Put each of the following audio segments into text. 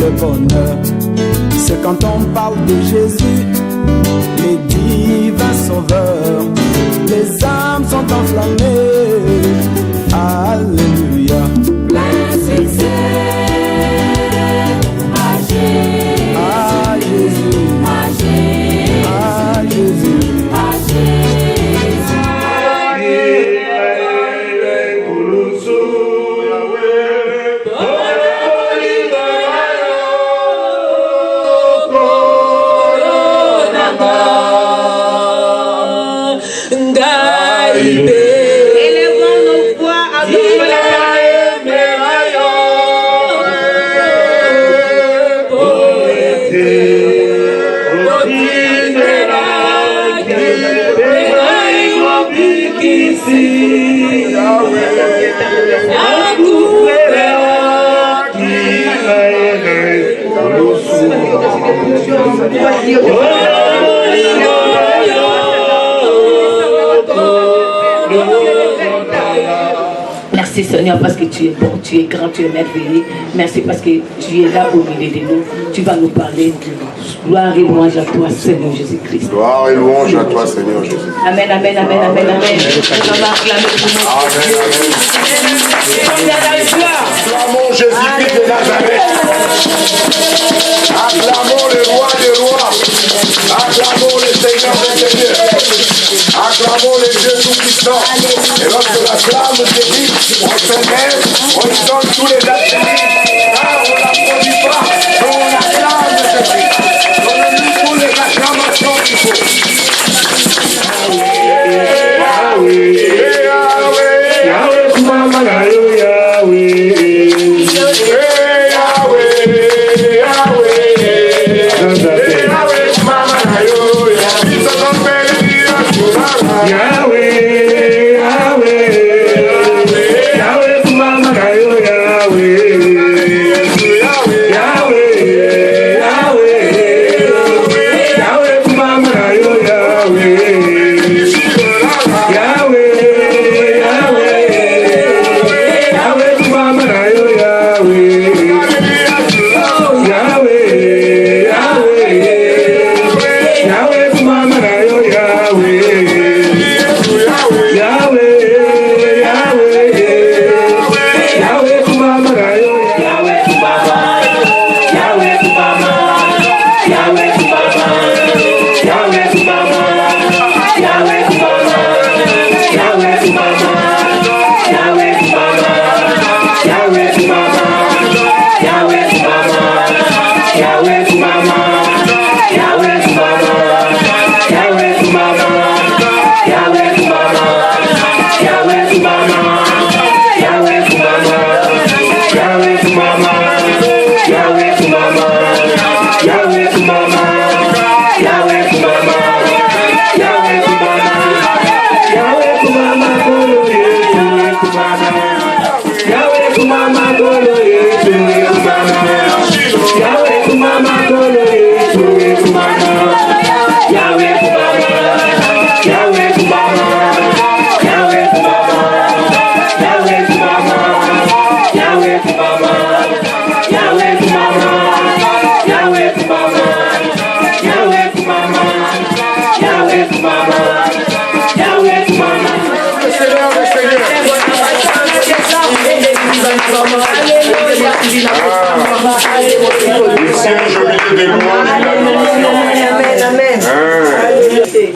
le bonheur. C'est quand on parle de Jésus, les divins sauveurs. Les âmes sont enflammées. Alléluia. Plein succès à Jésus, À Jésus, à Jésus, à Jésus. à Jésus. Élevons nos voix à Merci Seigneur parce que tu es bon, tu es grand, tu es merveilleux. Merci parce que tu es là au milieu de nous. Tu vas nous parler. Gloire et louange à toi Seigneur Jésus-Christ. Gloire et louange à toi, Seigneur Jésus. Amen, amen, amen, amen, amen. On va acclamer pour nous. Acclamons Jésus-Christ de Nazareth. Acclamons le roi des rois. Acclamons le Seigneur des seigneurs. Acclamons le Dieu tout-puissant. Et lorsque la flamme se dit, on se lève, on lui donne tous les attributs. Car on n'applaudit pas, mais on acclame Jésus. Donnez-nous tous les acclamations qu'il faut.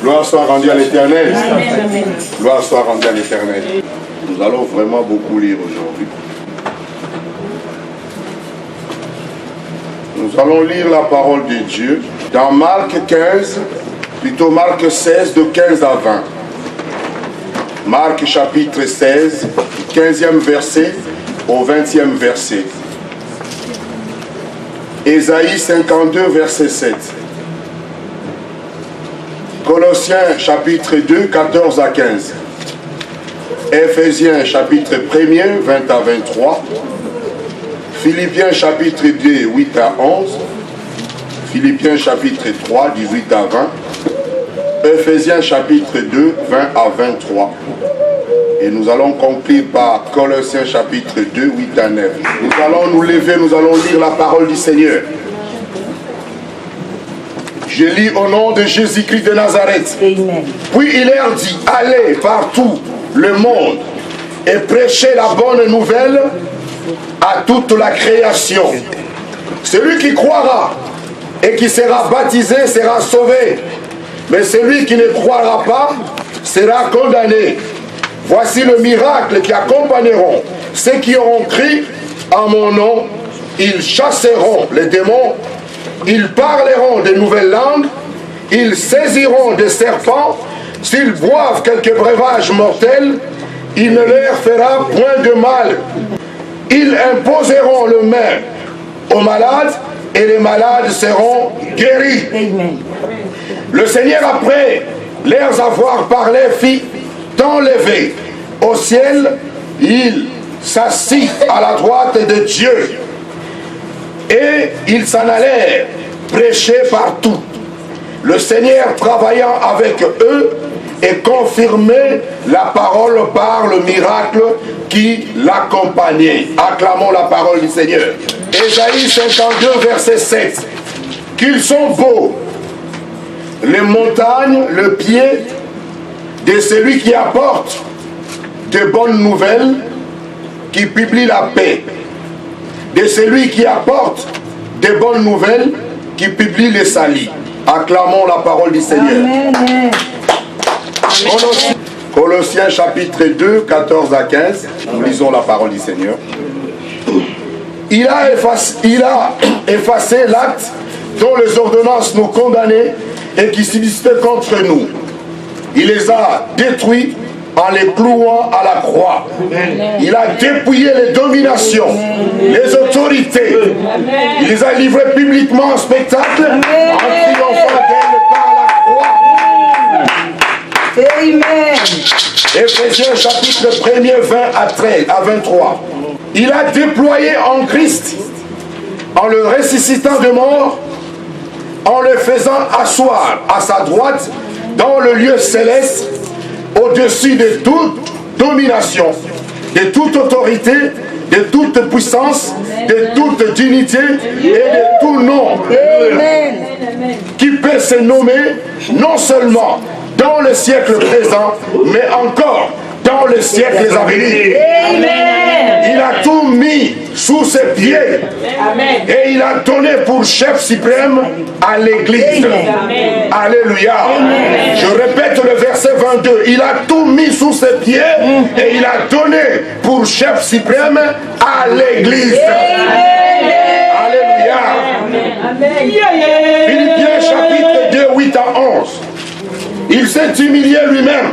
Gloire soit rendue à l'Éternel. Gloire soit rendue à l'Éternel. Nous allons vraiment beaucoup lire aujourd'hui. Nous allons lire la parole de Dieu dans Marc 15, plutôt Marc 16, de 15 à 20. Marc chapitre 16, 15e verset au 20e verset. Ésaïe 52, verset 7. Colossiens chapitre 2, 14 à 15. Éphésiens chapitre 1er, 20 à 23. Philippiens chapitre 2, 8 à 11. Philippiens chapitre 3, 18 à 20. Éphésiens chapitre 2, 20 à 23. Et nous allons conclure par Colossiens chapitre 2, 8 à 9. Nous allons nous lever, nous allons lire la parole du Seigneur. Je lis au nom de Jésus-Christ de Nazareth. Amen. Puis il leur dit, allez partout le monde et prêchez la bonne nouvelle à toute la création. Celui qui croira et qui sera baptisé sera sauvé, mais celui qui ne croira pas sera condamné. Voici le miracle qui accompagneront ceux qui auront cru en mon nom. Ils chasseront les démons, ils parleront de nouvelles langues, ils saisiront des serpents, s'ils boivent quelques breuvages mortels, il ne leur fera point de mal. Ils imposeront le main aux malades et les malades seront guéris. Amen. Le Seigneur, après leur avoir parlé, fit enlever au ciel, il s'assit à la droite de Dieu. Et ils s'en allèrent prêcher partout, le Seigneur travaillant avec eux et confirmait la parole par le miracle qui l'accompagnait. Acclamons la parole du Seigneur. Ésaïe 52, verset 7. Qu'ils sont beaux, les montagnes, le pied de celui qui apporte de bonnes nouvelles, qui publie la paix. De celui qui apporte de bonnes nouvelles, qui publie les salis. Acclamons la parole du Seigneur. Amen. Colossiens chapitre 2, 14 à 15. Nous lisons la parole du Seigneur. Il a effacé l'acte dont les ordonnances nous condamnaient et qui subsistaient contre nous. Il les a détruits en les clouant à la croix. Il a dépouillé les dominations, les autorités. Il les a livrées publiquement en spectacle, en triomphant d'elles par la croix. Amen. Éphésiens chapitre 1er, 20 à 23. Il a déployé en Christ, en le ressuscitant de mort, en le faisant asseoir à sa droite dans le lieu céleste, au-dessus de toute domination, de toute autorité, de toute puissance, de toute dignité et de tout nom. Amen. Qui peut se nommer non seulement dans le siècle présent, mais encore dans le siècle à venir. Il a tout mis sous ses pieds. Amen. Et il a donné pour chef suprême à l'église. Alléluia. Je répète le verset 22. Il a tout mis sous ses pieds et il a donné pour chef suprême à l'église. Alléluia. Philippiens chapitre 2, 8 à 11. Il s'est humilié lui-même,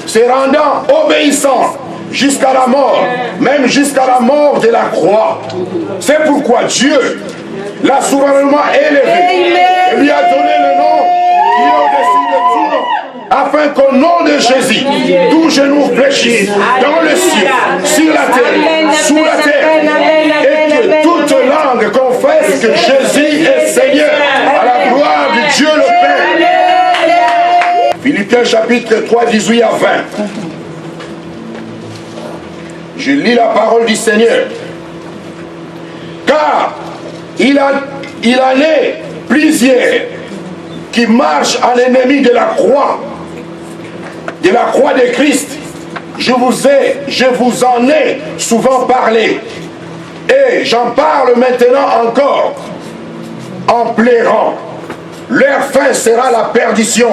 se rendant obéissant jusqu'à la mort, même jusqu'à la mort de la croix. C'est pourquoi Dieu l'a souverainement élevé et lui a donné le nom qui est au-dessus de tout nom, afin qu'au nom de Jésus, tout genou fléchisse dans le ciel, sur la terre, sous la terre, et que toute langue confesse que Jésus est Seigneur, à la gloire de Dieu le Père. Philippiens chapitre 3, 18 à 20. Je lis la parole du Seigneur. Car il en est plusieurs qui marchent en ennemi de la croix de Christ. Je vous en ai souvent parlé. Et j'en parle maintenant encore en pleurant. Leur fin sera la perdition.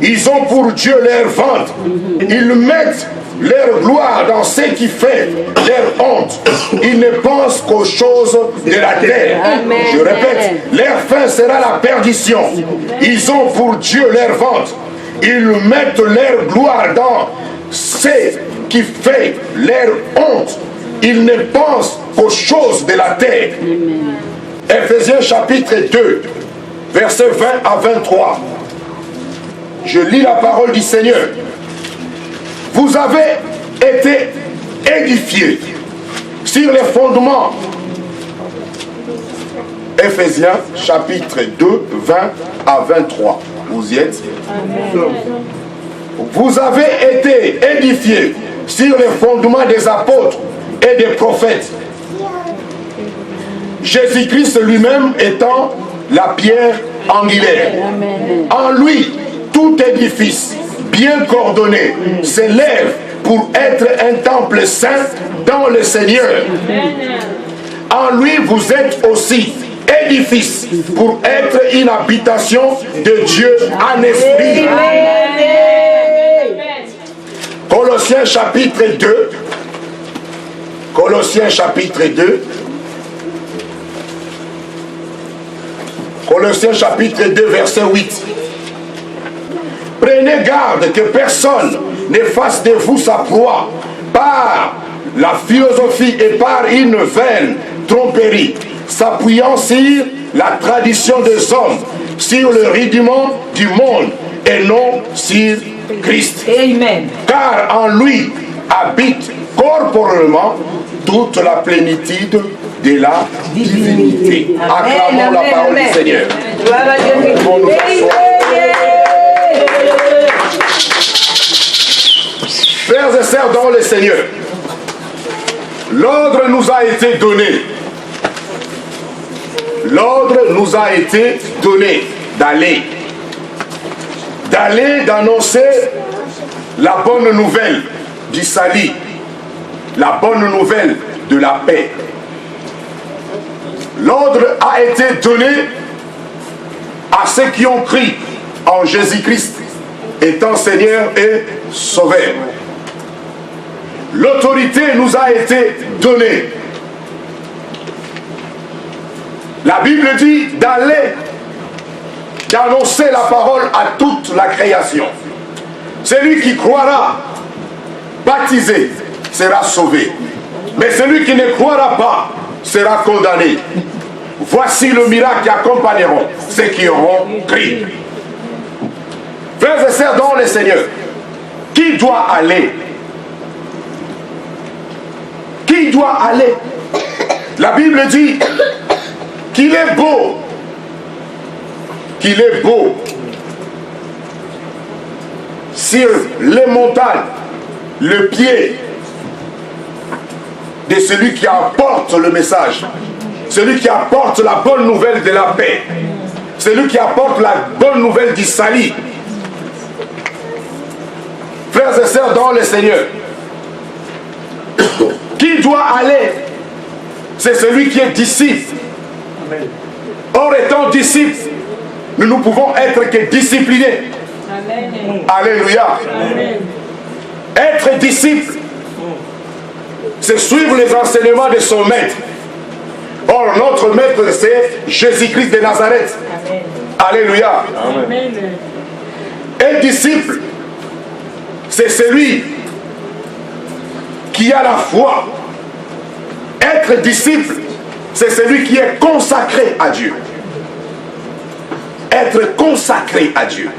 Ils ont pour Dieu leur ventre. Ils mettent leur gloire dans ce qui fait leur honte. Ils ne pensent qu'aux choses de la terre. Je répète, leur fin sera la perdition. Ils ont pour Dieu leur ventre. Ils mettent leur gloire dans ce qui fait leur honte. Ils ne pensent qu'aux choses de la terre. Éphésiens chapitre 2. Versets 20 à 23. Je lis la parole du Seigneur. Vous avez été édifiés sur les fondements. Éphésiens chapitre 2, 20 à 23. Vous y êtes? Amen. Vous avez été édifiés sur les fondements des apôtres et des prophètes. Jésus-Christ lui-même étant la pierre angulaire. En lui, tout édifice bien coordonné s'élève pour être un temple saint dans le Seigneur. En lui, vous êtes aussi édifice pour être une habitation de Dieu en esprit. Colossiens chapitre 2. Colossiens chapitre 2. Colossiens chapitre 2 verset 8. Prenez garde que personne ne fasse de vous sa proie par la philosophie et par une vaine tromperie, s'appuyant sur la tradition des hommes, sur le rudiment du monde et non sur Christ. Amen. Car en lui habite corporellement toute la plénitude de la divinité. Acclamons la parole du Seigneur. Gloire à Dieu. Nous pouvons nous asseoir. Frères et sœurs dans le Seigneur, l'ordre nous a été donné. L'ordre nous a été donné d'aller, d'annoncer la bonne nouvelle du salut, la bonne nouvelle de la paix. L'ordre a été donné à ceux qui ont cru en Jésus-Christ étant Seigneur et Sauveur. L'autorité nous a été donnée. La Bible dit d'aller, d'annoncer la parole à toute la création. Celui qui croira, baptisé, sera sauvé. Mais celui qui ne croira pas sera condamné. Voici le miracle qui accompagneront ceux qui auront cru. Frères et sœurs dans le Seigneur, qui doit aller? Qui doit aller? La Bible dit qu'il est beau, sur les montagnes, le pied de celui qui apporte le message, celui qui apporte la bonne nouvelle de la paix, celui qui apporte la bonne nouvelle du salut. Frères et sœurs dans le Seigneur, qui doit aller? C'est celui qui est disciple. Or, étant disciple, nous ne pouvons être que disciplinés. Amen. Alléluia. Amen. Être disciple, c'est suivre les enseignements de son maître. Or, notre maître, c'est Jésus-Christ de Nazareth. Amen. Alléluia. Amen. Un disciple, c'est celui qui a la foi. Être disciple, c'est celui qui est consacré à Dieu. Être consacré à Dieu.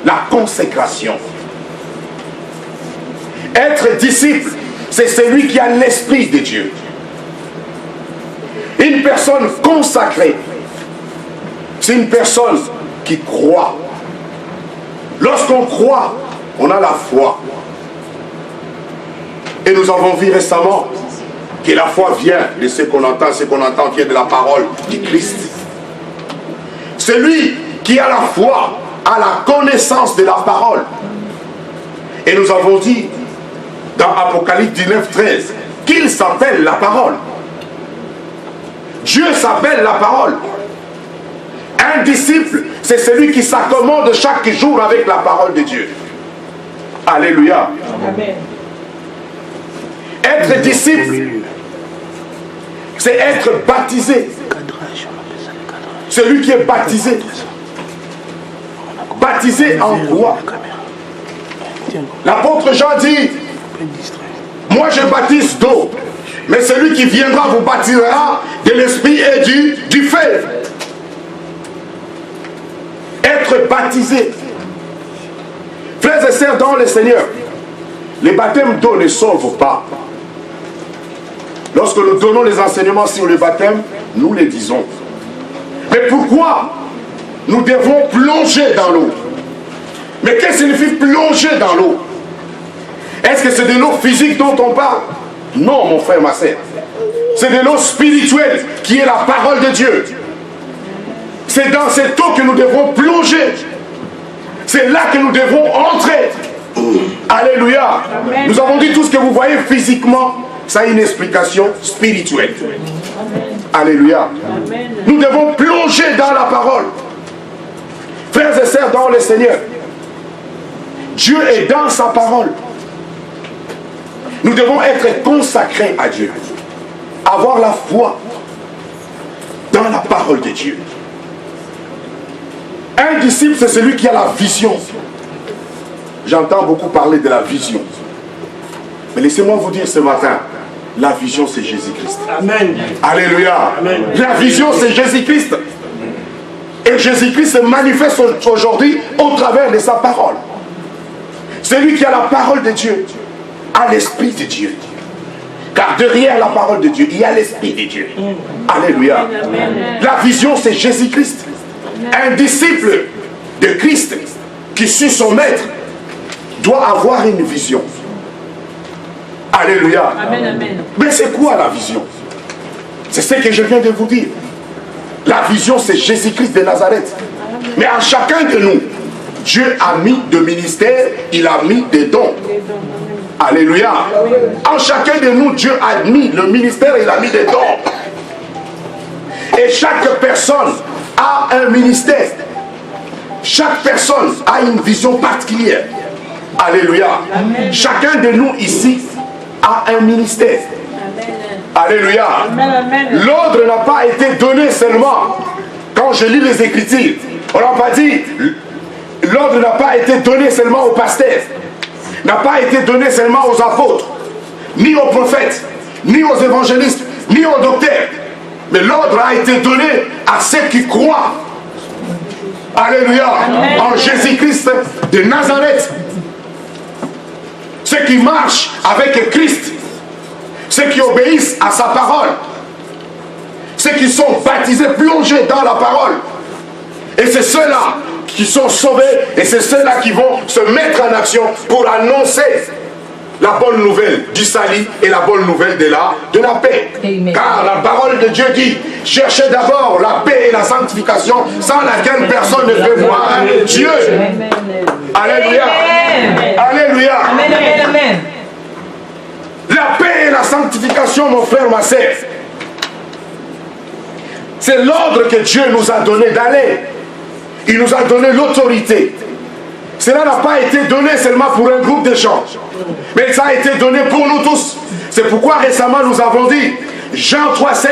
La consécration. Être disciple, c'est celui qui a l'esprit de Dieu. Une personne consacrée, c'est une personne qui croit. Lorsqu'on croit, on a la foi. Et nous avons vu récemment que la foi vient de ce qu'on entend vient de la parole du Christ. Celui qui a la foi a la connaissance de la parole. Et nous avons dit dans Apocalypse 19, 13 qu'il s'appelle la parole. Dieu s'appelle la parole. Un disciple, c'est celui qui s'accommode chaque jour avec la parole de Dieu. Alléluia. Amen. Être disciple, c'est être baptisé. Celui qui est baptisé. Baptisé en quoi? L'apôtre Jean dit, moi je baptise d'eau, mais celui qui viendra vous baptisera de l'esprit et du feu. Être baptisé. Frères et sœurs dans le Seigneur, les baptêmes d'eau ne sauvent pas. Lorsque nous donnons les enseignements sur le baptême, nous les disons. Mais pourquoi nous devons plonger dans l'eau? Mais qu'est-ce que signifie plonger dans l'eau? Est-ce que c'est de l'eau physique dont on parle? Non, mon frère, ma sœur. C'est de l'eau spirituelle qui est la parole de Dieu. C'est dans cette eau que nous devons plonger. C'est là que nous devons entrer. Alléluia. Amen. Nous avons dit tout ce que vous voyez physiquement, ça a une explication spirituelle. Amen. Alléluia. Amen. Nous devons plonger dans la parole. Frères et sœurs dans le Seigneur, Dieu est dans sa parole. Nous devons être consacrés à Dieu. Avoir la foi dans la parole de Dieu. Un disciple, c'est celui qui a la vision. J'entends beaucoup parler de la vision. Mais laissez-moi vous dire ce matin, la vision c'est Jésus-Christ. Amen. Alléluia. Amen. La vision c'est Jésus-Christ. Et Jésus-Christ se manifeste aujourd'hui au travers de sa parole. Celui qui a la parole de Dieu a l'Esprit de Dieu. Car derrière la parole de Dieu, il y a l'Esprit de Dieu. Alléluia. Amen. La vision c'est Jésus-Christ. Un disciple de Christ qui suit son maître doit avoir une vision. Alléluia. Amen, amen. Mais c'est quoi la vision? C'est ce que je viens de vous dire. La vision, c'est Jésus-Christ de Nazareth. Mais à chacun de nous, Dieu a mis de ministères, il a mis des dons. Alléluia. En chacun de nous, Dieu a mis le ministère, il a mis des dons. Et chaque personne a un ministère. Chaque personne a une vision particulière. Alléluia. Amen. Chacun de nous ici a un ministère. Amen. Alléluia. L'ordre n'a pas été donné seulement. Quand je lis les Écritures, on n'a pas dit, l'ordre n'a pas été donné seulement aux pasteurs, n'a pas été donné seulement aux apôtres, ni aux prophètes, ni aux évangélistes, ni aux docteurs. Mais l'ordre a été donné à ceux qui croient. Alléluia. Amen. En Jésus-Christ de Nazareth. Ceux qui marchent avec Christ. Ceux qui obéissent à sa parole. Ceux qui sont baptisés, plongés dans la parole. Et c'est ceux-là qui sont sauvés. Et c'est ceux-là qui vont se mettre en action pour annoncer la bonne nouvelle du salut et la bonne nouvelle de la paix. Amen. Car la parole de Dieu dit, cherchez d'abord la paix et la sanctification sans laquelle personne ne peut voir Dieu. Amen. Alléluia. Amen. Alléluia. Amen, amen, amen. La paix et la sanctification, mon frère, ma sœur, c'est l'ordre que Dieu nous a donné d'aller. Il nous a donné l'autorité. Cela n'a pas été donné seulement pour un groupe de gens, mais ça a été donné pour nous tous. C'est pourquoi récemment nous avons dit, Jean 3,16,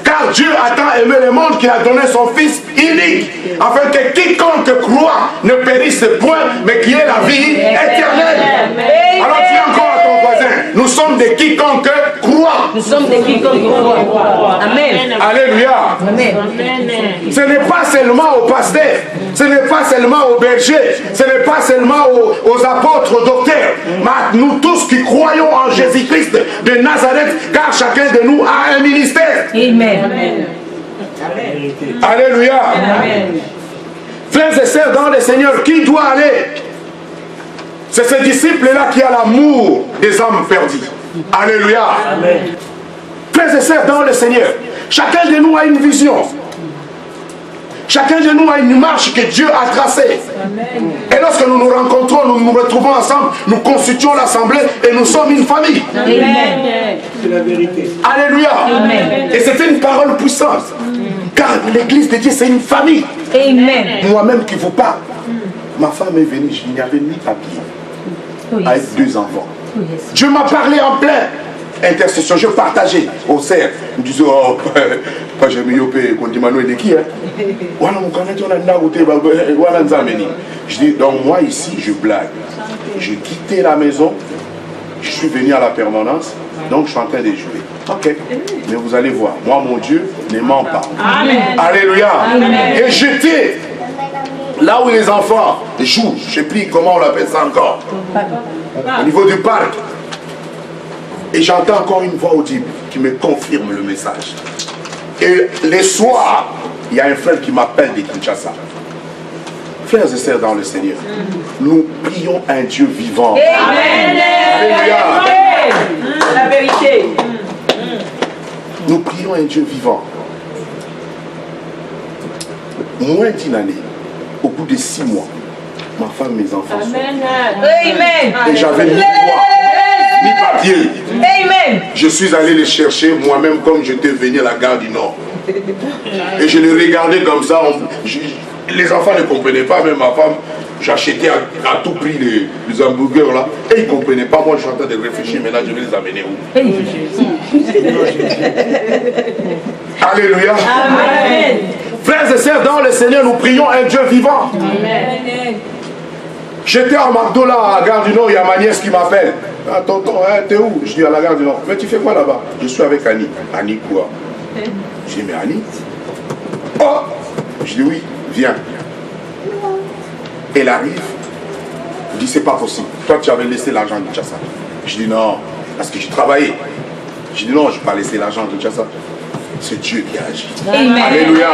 car Dieu a tant aimé le monde qu'il a donné son Fils unique, afin que quiconque croit ne périsse point, mais qu'il ait la vie éternelle. Alors dis encore à ton voisin, nous sommes des quiconque croient. Nous sommes des quiconque croient. Amen. Alléluia. Amen. Ce n'est pas seulement aux pasteurs, ce n'est pas seulement aux bergers, ce n'est pas seulement aux apôtres, aux docteurs, mais nous tous qui croyons en Jésus-Christ de Nazareth, car chacun de nous a un ministère. Amen. Alléluia. Amen. Frères et sœurs dans le Seigneur, qui doit aller? C'est ce disciple-là qui a l'amour des âmes perdues. Alléluia. Amen. Frères et sœurs dans le Seigneur, chacun de nous a une vision. Chacun de nous a une marche que Dieu a tracée. Amen. Et lorsque nous nous rencontrons, nous nous retrouvons ensemble, nous constituons l'assemblée et nous sommes une famille. Amen. C'est la vérité. Alléluia. Amen. Et c'est une parole puissante. Car l'église de Dieu, c'est une famille. Amen. Moi-même qui vous parle, ma femme est venue, il n'y avait ni papier, avec 2 enfants. Dieu m'a parlé en plein intercession, je partageais au cerf. Je disais, oh, pas j'ai mis au pays, qu'on dit, Mano, il est qui, hein? Je dis, donc moi ici, je blague. J'ai quitté la maison, je suis venu à la permanence, donc je suis en train de jouer. Ok, mais vous allez voir, moi, mon Dieu ne ment pas. Amen. Alléluia. Amen. Et j'étais là où les enfants jouent, je ne sais plus comment on l'appelle ça encore, au niveau du parc. Et j'entends encore une voix audible qui me confirme le message. Et les soirs, il y a un frère qui m'appelle de Kinshasa. Frères et sœurs dans le Seigneur, nous prions un Dieu vivant. Amen. Alléluia. La vérité. Nous prions un Dieu vivant. Moins d'une année, au bout de 6 mois, ma femme, mes enfants sont. Amen. Et j'avais ni quoi, ni papier. Amen. Je suis allé les chercher moi-même comme j'étais venu à la gare du Nord. Et je les regardais comme ça. Les enfants ne comprenaient pas, même ma femme. J'achetais à tout prix les hamburgers là. Et ils ne comprenaient pas. Moi, je suis en train de réfléchir. Maintenant, je vais les amener où? Alléluia. Amen. Frères et sœurs, dans le Seigneur, nous prions un Dieu vivant. Amen. J'étais à McDo là, à la gare du Nord, il y a ma nièce qui m'appelle. Ah, tonton, hein, t'es où? Je dis à la gare du Nord. Mais tu fais quoi là-bas? Je suis avec Annie. Annie quoi? Je dis, mais Annie? Oh! Je dis, oui, viens. Elle arrive. Je dis, c'est pas possible. Toi, tu avais laissé l'argent de Tchassa. Je dis, non, parce que j'ai travaillé. Je dis, non, je n'ai pas laissé l'argent de Tchassa. C'est Dieu qui agit. Amen. Alléluia.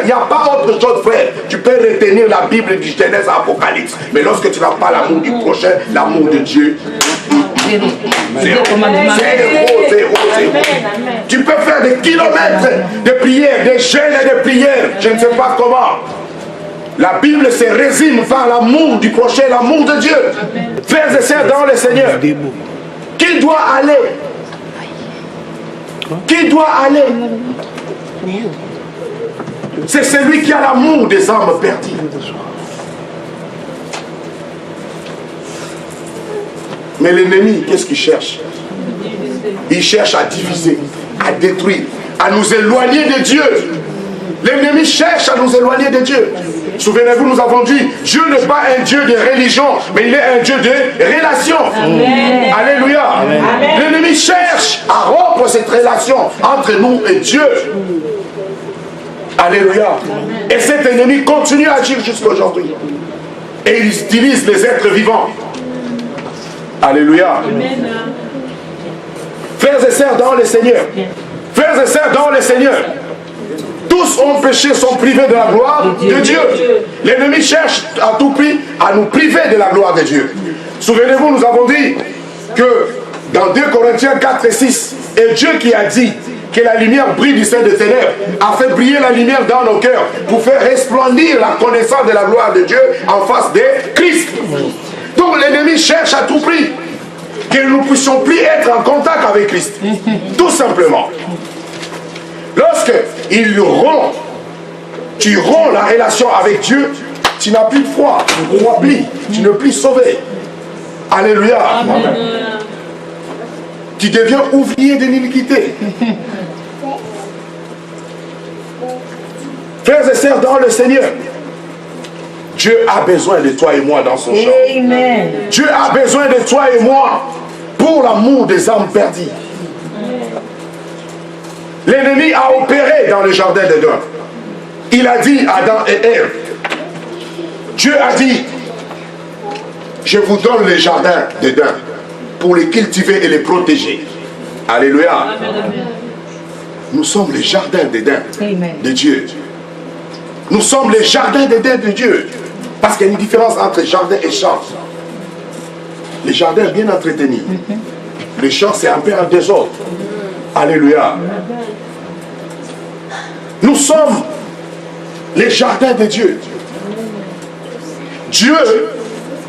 Il n'y a pas autre chose, frère. Tu peux retenir la Bible du Genèse à Apocalypse. Mais lorsque tu n'as pas l'amour du prochain, l'amour de Dieu, zéro. Zéro. Tu peux faire des kilomètres de prières, des jeûnes et de prières. Je ne sais pas comment. La Bible se résume par l'amour du prochain, l'amour de Dieu. Frères et sœurs dans le Seigneur, qui doit aller? Qui doit aller? C'est celui qui a l'amour des âmes perdues. Mais l'ennemi, qu'est-ce qu'il cherche? Il cherche à diviser, à détruire, à nous éloigner de Dieu. L'ennemi cherche à nous éloigner de Dieu. Souvenez-vous, nous avons dit, Dieu n'est pas un Dieu de religion, mais il est un Dieu de relation. Amen. Alléluia. L'ennemi cherche à rompre cette relation entre nous et Dieu. Alléluia. Et cet ennemi continue à agir jusqu'à aujourd'hui. Et il utilise les êtres vivants. Alléluia. Frères et sœurs dans le Seigneur. Frères et sœurs dans le Seigneur. Tous ont péché, sont privés de la gloire de Dieu. L'ennemi cherche à tout prix à nous priver de la gloire de Dieu. Souvenez-vous, nous avons dit que dans 2 Corinthiens 4 et 6, et Dieu qui a dit que la lumière brille du sein des ténèbres, a fait briller la lumière dans nos cœurs pour faire resplendir la connaissance de la gloire de Dieu en face de Christ. Donc l'ennemi cherche à tout prix que nous ne puissions plus être en contact avec Christ. Tout simplement. Lorsque tu romps la relation avec Dieu, tu n'as plus de foi, tu ne crois plus, tu n'es plus sauvé. Alléluia. Amen. Tu deviens ouvrier de l'iniquité. Frères et sœurs dans le Seigneur, Dieu a besoin de toi et moi dans son champ. Amen. Dieu a besoin de toi et moi pour l'amour des âmes perdues. L'ennemi a opéré dans le jardin d'Éden. Il a dit à Adam et Ève, Dieu a dit, je vous donne le jardin d'Éden pour les cultiver et les protéger. Alléluia. Nous sommes les jardins d'Éden de Dieu. Nous sommes les jardins d'Éden de Dieu. Parce qu'il y a une différence entre jardin et champ. Les jardins bien entretenus. Les champs, c'est un peu en désordre. Alléluia. Nous sommes les jardins de Dieu. Dieu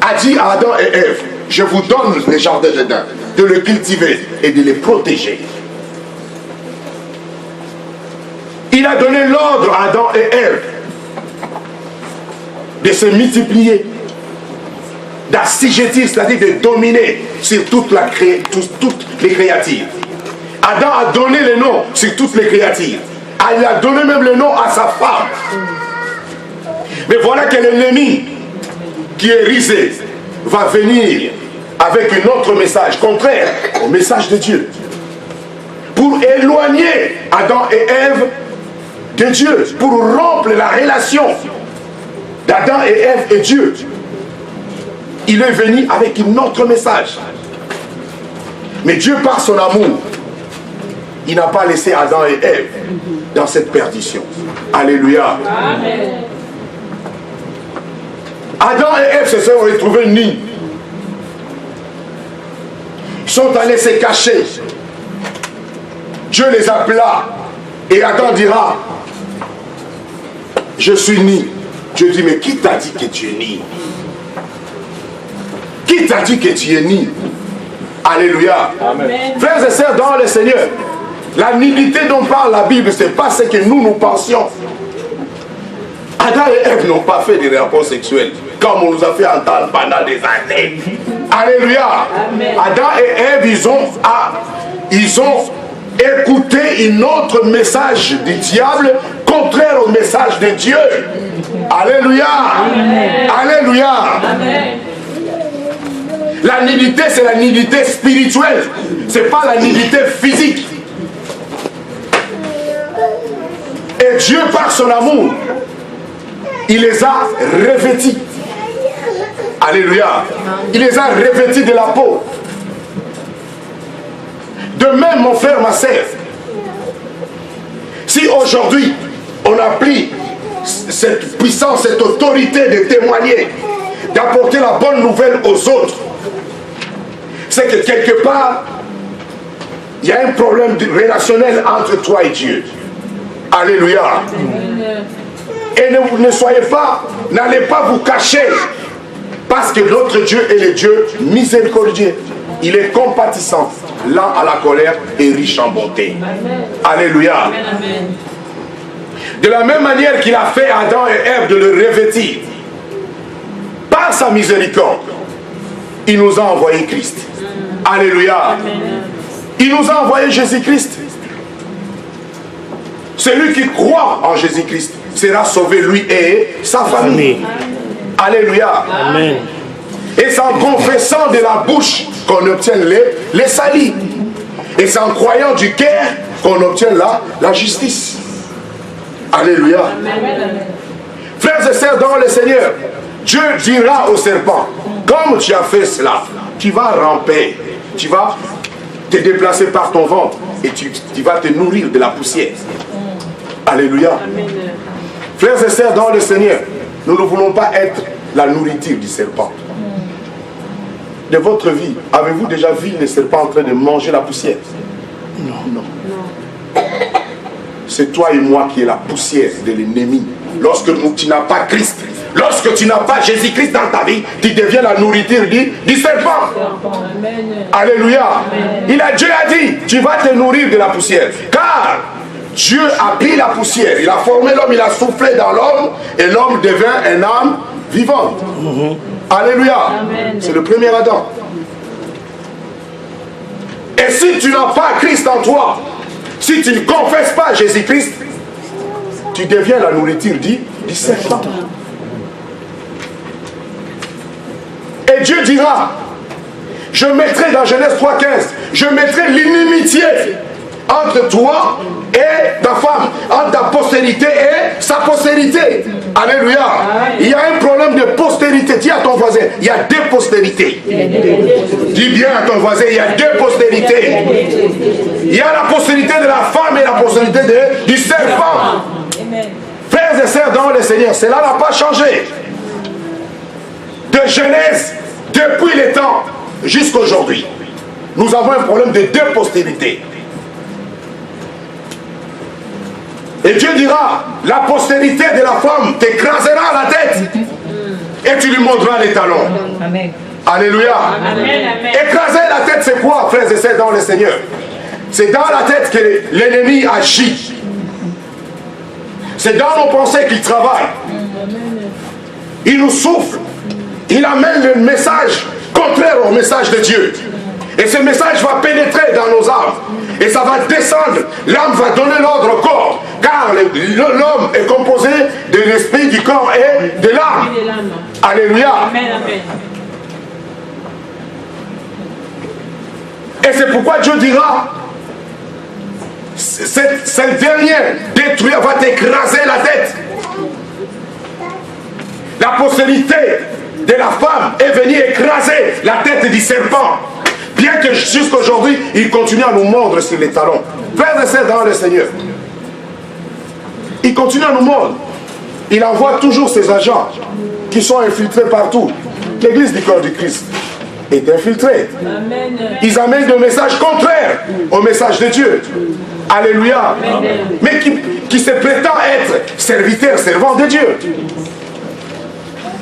a dit à Adam et Ève, je vous donne les jardins d'Éden, de les cultiver et de les protéger. Il a donné l'ordre à Adam et Ève de se multiplier, d'assujettir, c'est-à-dire de dominer sur toutes les créatures. Adam a donné le nom sur toutes les créatures. Il a donné même le nom à sa femme. Mais voilà que l'ennemi qui est risé va venir avec un autre message, contraire au message de Dieu. Pour éloigner Adam et Ève de Dieu, pour rompre la relation d'Adam et Ève et Dieu. Il est venu avec un autre message. Mais Dieu, par son amour, il n'a pas laissé Adam et Ève dans cette perdition. Alléluia. Amen. Adam et Ève se sont retrouvés nus. sont allés se cacher. Dieu les appela et Adam dira, je suis ni. Dieu dit, mais qui t'a dit que tu es ni? Qui t'a dit que tu es ni? Alléluia. Amen. Frères et sœurs dans le Seigneur, la nudité dont parle la Bible, ce n'est pas ce que nous pensions. Adam et Ève n'ont pas fait des rapports sexuels comme on nous a fait entendre pendant des années. Alléluia. Amen. Adam et Ève, ils ont écouté un autre message du diable contraire au message de Dieu. Alléluia. Amen. Alléluia. Amen. La nudité, c'est la nudité spirituelle. Ce n'est pas la nudité physique. Et Dieu, par son amour, il les a revêtis. Alléluia. Il les a revêtis de la peau. De même, mon frère, ma sœur, si aujourd'hui, on a pris cette puissance, cette autorité de témoigner, d'apporter la bonne nouvelle aux autres, c'est que quelque part, il y a un problème relationnel entre toi et Dieu. Alléluia. Et ne soyez pas, n'allez pas vous cacher, parce que notre Dieu est le Dieu miséricordieux. Il est compatissant, lent à la colère et riche en bonté. Alléluia. De la même manière qu'il a fait Adam et Ève de le revêtir, par sa miséricorde, il nous a envoyé Christ. Alléluia. Il nous a envoyé Jésus-Christ. Celui qui croit en Jésus-Christ sera sauvé, lui et sa famille. Alléluia. Amen. Et c'est en confessant de la bouche qu'on obtient les salis. Et c'est en croyant du cœur qu'on obtient la justice. Alléluia. Amen. Frères et sœurs dans le Seigneur, Dieu dira au serpent, comme tu as fait cela, tu vas ramper, tu vas te déplacer par ton ventre et tu vas te nourrir de la poussière. Alléluia. Amen. Frères et sœurs dans le Seigneur, nous ne voulons pas être la nourriture du serpent. De votre vie, avez-vous déjà vu les serpents en train de manger la poussière? Non. C'est toi et moi qui est la poussière de l'ennemi. Lorsque tu n'as pas Christ, lorsque tu n'as pas Jésus-Christ dans ta vie, tu deviens la nourriture du serpent. Amen. Alléluia. Amen. Dieu a dit, tu vas te nourrir de la poussière. Car Dieu a pris la poussière, il a formé l'homme, il a soufflé dans l'homme, et l'homme devint une âme vivante. Alléluia. C'est le premier Adam. Et si tu n'as pas Christ en toi, si tu ne confesses pas Jésus-Christ, tu deviens la nourriture du serpent. Et Dieu dira, je mettrai dans Genèse 3,15, je mettrai l'inimitié entre toi et ta femme, entre ta postérité et sa postérité. Alléluia. Il y a un problème de postérité. Dis à ton voisin, il y a deux postérités. Dis bien à ton voisin, il y a deux postérités. Il y a la postérité de la femme et la postérité du serpent. Frères et sœurs dans le Seigneur, cela n'a pas changé. De Genèse, depuis les temps jusqu'à aujourd'hui, nous avons un problème de deux postérités. Et Dieu dira, la postérité de la femme t'écrasera la tête et tu lui montreras les talons. Amen. Alléluia. Amen. Écraser la tête, c'est quoi, frères et sœurs dans le Seigneur? C'est dans la tête que l'ennemi agit. C'est dans nos pensées qu'il travaille. Il nous souffle. Il amène le message contraire au message de Dieu. Et ce message va pénétrer dans nos âmes. Et ça va descendre. L'âme va donner l'ordre au corps. Car l'homme est composé de l'esprit, du corps et de l'âme. Alléluia. Amen, amen. Et c'est pourquoi Dieu dira, cette dernière détruire va t'écraser la tête. La postérité de la femme est venue écraser la tête du serpent. Bien que jusqu'à aujourd'hui, il continue à nous mordre sur les talons. Frères et sœurs dans le Seigneur, il continue à nous mordre. Il envoie toujours ses agents qui sont infiltrés partout. L'église du corps du Christ. est infiltré. Ils amènent des messages contraires au message de Dieu. Alléluia. Mais qui se prétend être serviteur, servant de Dieu.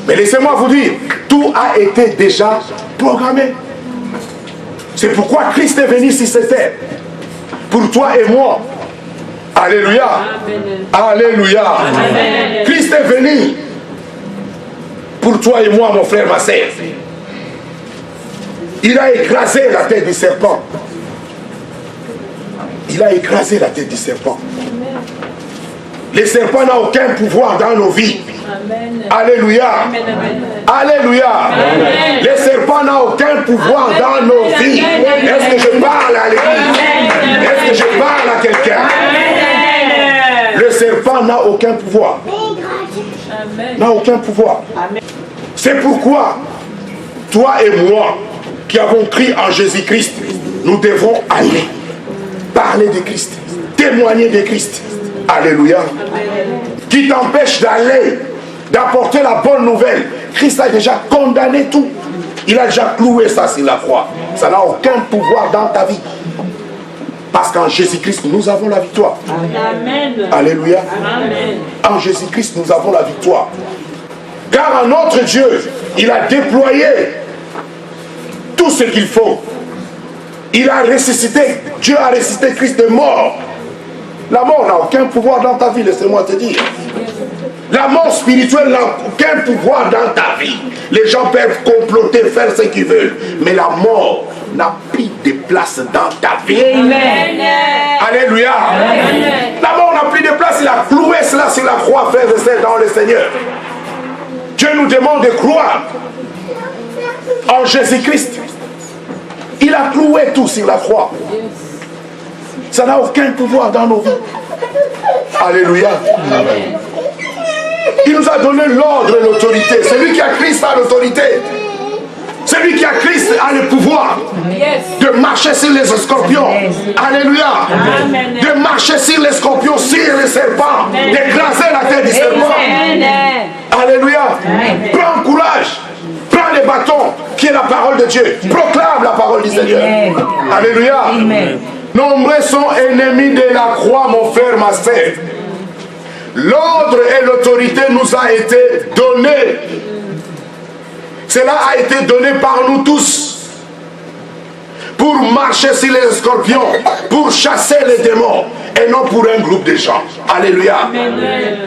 Mais laissez-moi vous dire, tout a été déjà programmé. C'est pourquoi Christ est venu sur cette terre. Pour toi et moi. Alléluia. Alléluia. Christ est venu pour toi et moi, mon frère, ma sœur. Il a écrasé la tête du serpent. Il a écrasé la tête du serpent. Le serpent n'a aucun pouvoir dans nos vies. Alléluia. Alléluia. Le serpent n'a aucun pouvoir dans nos vies. Est-ce que je parle à l'église? Est-ce que je parle à quelqu'un? Le serpent n'a aucun pouvoir. N'a aucun pouvoir. C'est pourquoi, toi et moi, qui avons cru en Jésus-Christ, nous devons aller parler de Christ, témoigner de Christ. Alléluia. Qui t'empêche d'aller, d'apporter la bonne nouvelle. Christ a déjà condamné tout. Il a déjà cloué ça sur la croix. Ça n'a aucun pouvoir dans ta vie. Parce qu'en Jésus-Christ, nous avons la victoire. Amen. Alléluia. Amen. En Jésus-Christ, nous avons la victoire. Car en notre Dieu, il a déployé tout ce qu'il faut. Il a ressuscité, Dieu a ressuscité Christ de mort. La mort n'a aucun pouvoir dans ta vie, laissez-moi te dire. La mort spirituelle n'a aucun pouvoir dans ta vie. Les gens peuvent comploter, faire ce qu'ils veulent. Mais la mort n'a plus de place dans ta vie. Amen. Alléluia. Amen. La mort n'a plus de place. Il a cloué cela sur la croix, frères et sœurs, dans le Seigneur. Dieu nous demande de croire en Jésus-Christ. Il a cloué tout sur la croix. Ça n'a aucun pouvoir dans nos vies. Alléluia. Amen. Il nous a donné l'ordre et l'autorité. Celui qui a Christ a l'autorité. Celui qui a Christ a le pouvoir de marcher sur les scorpions. Alléluia. Amen. De marcher sur les scorpions, sur les serpents, d'écraser la tête du serpent. Alléluia. Amen. Prends courage. Prends les bâtons qui est la parole de Dieu. Proclame la parole du Seigneur. Alléluia. Amen. Nombreux sont ennemis de la croix, mon frère, ma sœur. L'ordre et l'autorité nous a été donné. Cela a été donné par nous tous. Pour marcher sur les scorpions, pour chasser les démons, et non pour un groupe de gens. Alléluia. Amen.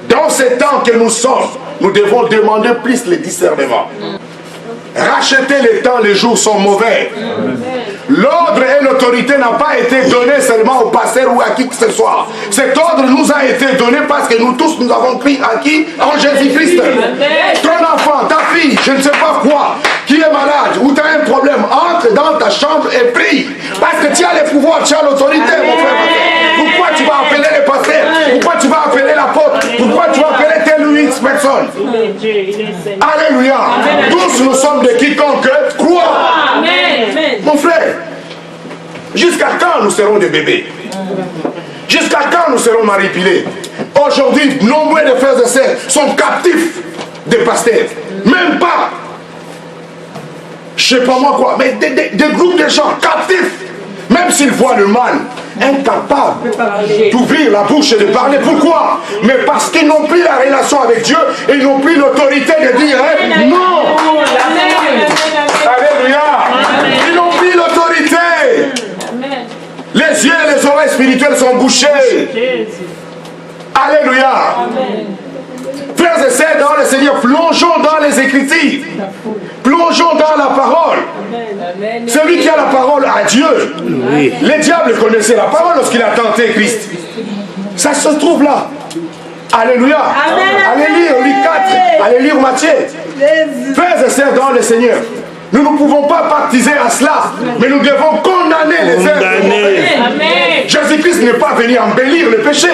Dans ces temps que nous sommes, nous devons demander plus le discernement. Racheter les temps, les jours sont mauvais. L'ordre et l'autorité n'ont pas été donnés seulement au pasteur ou à qui que ce soit. Cet ordre nous a été donné parce que nous tous nous avons cru à qui? En Jésus-Christ. Ton enfant, ta fille, je ne sais pas quoi, qui est malade ou tu as un problème, entre dans ta chambre et prie. Parce que tu as le pouvoir, tu as l'autorité, mon frère. Pourquoi tu vas appeler les pasteurs? Pourquoi tu vas appeler l'apôtre? Pourquoi tu vas appeler telle ou X personne? Alléluia. Tous nous sommes de quiconque croit. Mon frère, jusqu'à quand nous serons des bébés? Jusqu'à quand nous serons manipulés? Aujourd'hui, nombreux de frères et sœurs sont captifs des pasteurs. Même pas, je ne sais pas moi quoi, mais des groupes de gens captifs. Même s'ils voient le mal, incapables d'ouvrir la bouche et de parler. Pourquoi? Mais parce qu'ils n'ont plus la relation avec Dieu et ils n'ont plus l'autorité de dire non. Alléluia. Ils n'ont plus l'autorité. Les yeux et les oreilles spirituelles sont bouchés. Alléluia. Frères et sœurs dans le Seigneur, plongeons dans les Écritures. Plongeons dans la parole. Celui qui a la parole à Dieu. Oui. Le diable connaissait la parole lorsqu'il a tenté Christ. Ça se trouve là. Alléluia. Amen. Allez lire Luc 4. Allez lire Matthieu. Frères et sœurs dans le Seigneur, nous ne pouvons pas partiser à cela, mais nous devons condamner les œuvres. Jésus-Christ n'est pas venu embellir le péché.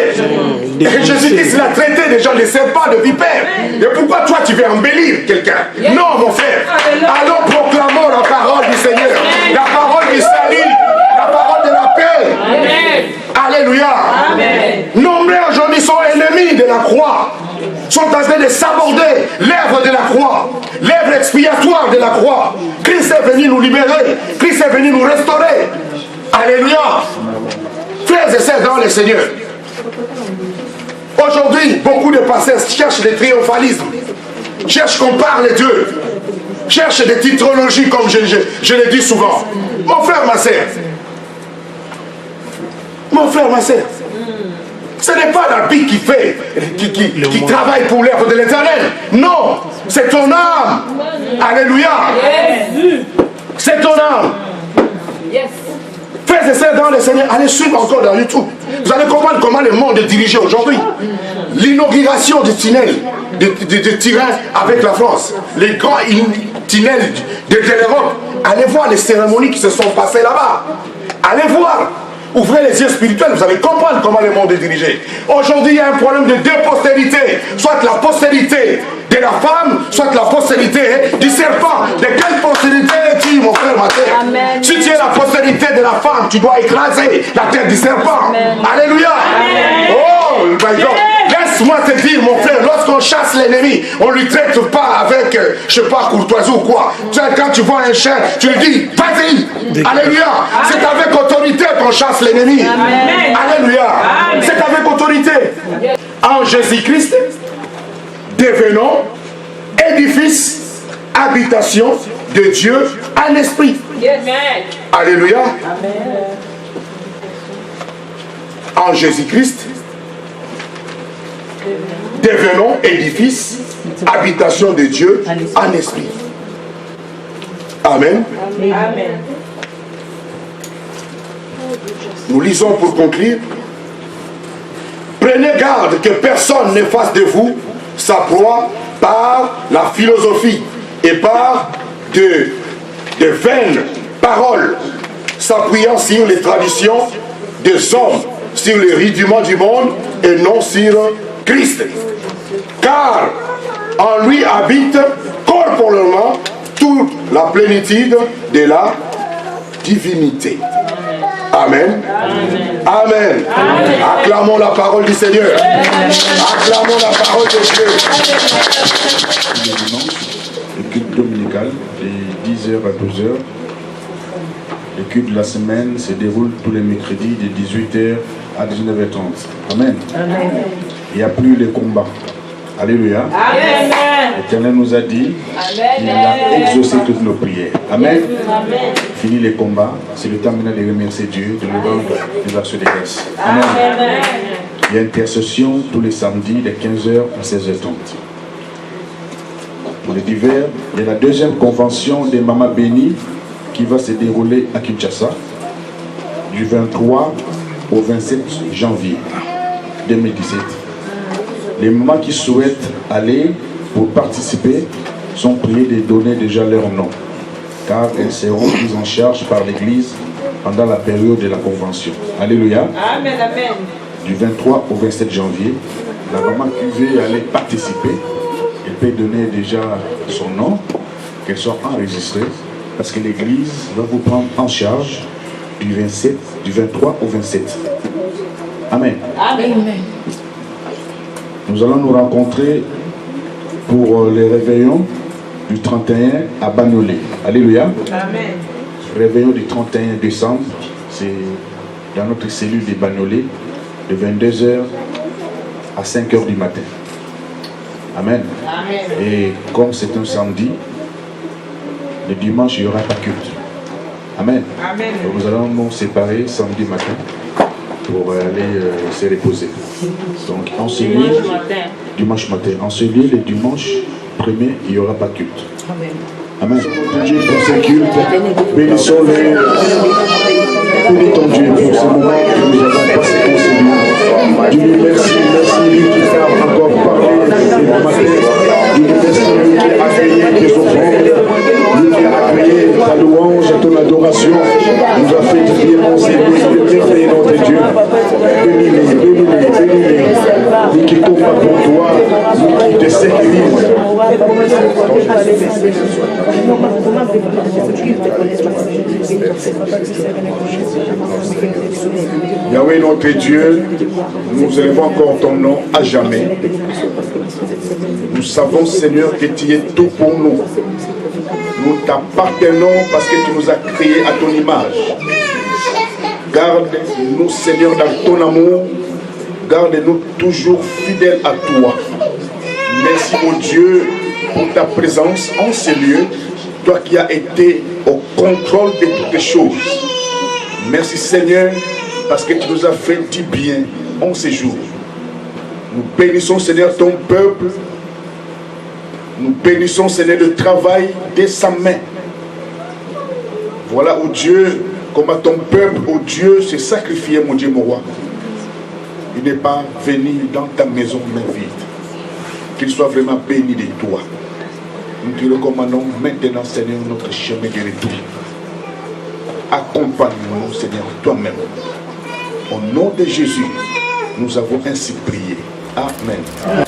Et Jésus-Christ l'a traité des gens de serpents, de vipères. Et pourquoi toi tu veux embellir quelqu'un? Non, mon frère. Allons proclamons la parole du Seigneur, la parole du salut, la parole de la paix. Alléluia. Nombreux aujourd'hui sont ennemis de la croix, sont en train de s'aborder l'œuvre de la croix. L'œuvre expiatoire de la croix. Christ est venu nous libérer. Christ est venu nous restaurer. Alléluia. Frères et sœurs dans le Seigneur. Aujourd'hui, beaucoup de pasteurs cherchent le triomphalisme. Cherchent qu'on parle de Dieu. Cherchent des titrologies comme je le dis souvent. Mon frère, ma sœur. Mon frère, ma sœur. Ce n'est pas l'habit qui fait, qui travaille pour l'œuvre de l'Éternel. Non, c'est ton âme. Alléluia. C'est ton âme. Frères et sœurs dans le Seigneur, allez suivre encore dans YouTube. Vous allez comprendre comment le monde est dirigé aujourd'hui. L'inauguration du tunnel de Turin avec la France. Les grands tunnels de l'Europe. Allez voir les cérémonies qui se sont passées là-bas. Allez voir. Ouvrez les yeux spirituels, vous allez comprendre comment le monde est dirigé. Aujourd'hui, il y a un problème de deux postérités. Soit la postérité de la femme, soit la postérité du serpent. De quelle postérité es-tu, mon frère, ma sœur? Si tu es la postérité de la femme, tu dois écraser la tête du serpent. Amen. Alléluia. Amen. Oh, my God. Laisse-moi te dire, mon frère, lorsqu'on chasse l'ennemi, on ne lui traite pas avec, je ne sais pas, courtoisie ou quoi. Tu sais, quand tu vois un chien, tu lui dis, vas-y. Alléluia. C'est avec autorité qu'on chasse l'ennemi. Alléluia. C'est avec autorité. En Jésus-Christ, devenons édifice, habitation de Dieu en esprit. Alléluia. En Jésus-Christ, devenons édifice, habitation de Dieu en esprit. Amen. Amen. Nous lisons pour conclure. Prenez garde que personne ne fasse de vous sa proie par la philosophie et par de vaines paroles, s'appuyant sur les traditions des hommes, sur les rudiments du monde et non sur Christ. Car en lui habite corporellement toute la plénitude de la divinité. Amen. Amen. Amen. Acclamons la parole du Seigneur. Acclamons la parole de Dieu. Le culte dominical de 10h à 12h. Le culte de la semaine se déroule tous les mercredis de 18h à 19h30. Amen. Amen. Il n'y a plus les combats. Alléluia. Amen. L'Éternel nous a dit qu'il a exaucé toutes nos prières. Amen. Amen. Fini les combats. C'est le temps maintenant de remercier Dieu, de lui rendre des actions de grâce. Amen. Amen. Il y a intercession tous les samedis de 15h à 16h30. Pour les divers, il y a la deuxième convention des Mamas Bénies qui va se dérouler à Kinshasa du 23 au 27 janvier 2017. Les mamans qui souhaitent aller pour participer sont priées de donner déjà leur nom, car elles seront prises en charge par l'Église pendant la période de la convention. Alléluia. Amen, amen. Du 23 au 27 janvier, la maman qui veut aller participer, elle peut donner déjà son nom, qu'elle soit enregistrée, parce que l'Église va vous prendre en charge du 23 au 27. Amen. Amen. Nous allons nous rencontrer pour les réveillons du 31 à Bagnolet. Alléluia. Amen. Réveillon du 31 décembre, c'est dans notre cellule de Bagnolet, de 22h à 5h du matin. Amen. Amen. Et comme c'est un samedi, le dimanche, il n'y aura pas culte. Amen. Amen. Donc nous allons nous séparer samedi matin pour aller se reposer. Donc en ce lieu, dimanche matin. En ce lieu, le dimanche 1er, il n'y aura pas de culte. Amen. Amen. Dieu pour ce culte, bénissons-les. Bénis ton Dieu pour ce moment que nous avons passé en ce lieu. Dieu merci, merci qui a encore parlé ce matin. Dieu merci qui a accueilli tes offrandes. Dieu qui a accueilli ta louange, ton adoration. Nous a fait prier mon Seigneur, et notre Dieu. Bénis-les, bénis-les, bénis-les. Nous qui combat pour toi, nous qui te sécurisent. Yahweh notre Dieu, nous élevons encore ton nom à jamais. Nous savons, Seigneur, que tu es tout pour nous. Nous t'appartenons parce que tu nous as créés à ton image. Garde-nous, Seigneur, dans ton amour. Garde-nous toujours fidèles à toi. Merci, mon Dieu, pour ta présence en ces lieux. Toi qui as été au contrôle de toutes les choses. Merci, Seigneur, parce que tu nous as fait du bien en ces jours. Nous bénissons, Seigneur, ton peuple. Nous bénissons, Seigneur, le travail de sa main. Voilà, oh Dieu, comment ton peuple, oh Dieu, s'est sacrifié, mon Dieu, mon roi. Il n'est pas venu dans ta maison main vide. Qu'il soit vraiment béni de toi. Nous te recommandons maintenant, Seigneur, notre chemin de retour. Accompagne-nous, Seigneur, toi-même. Au nom de Jésus, nous avons ainsi prié. Amen.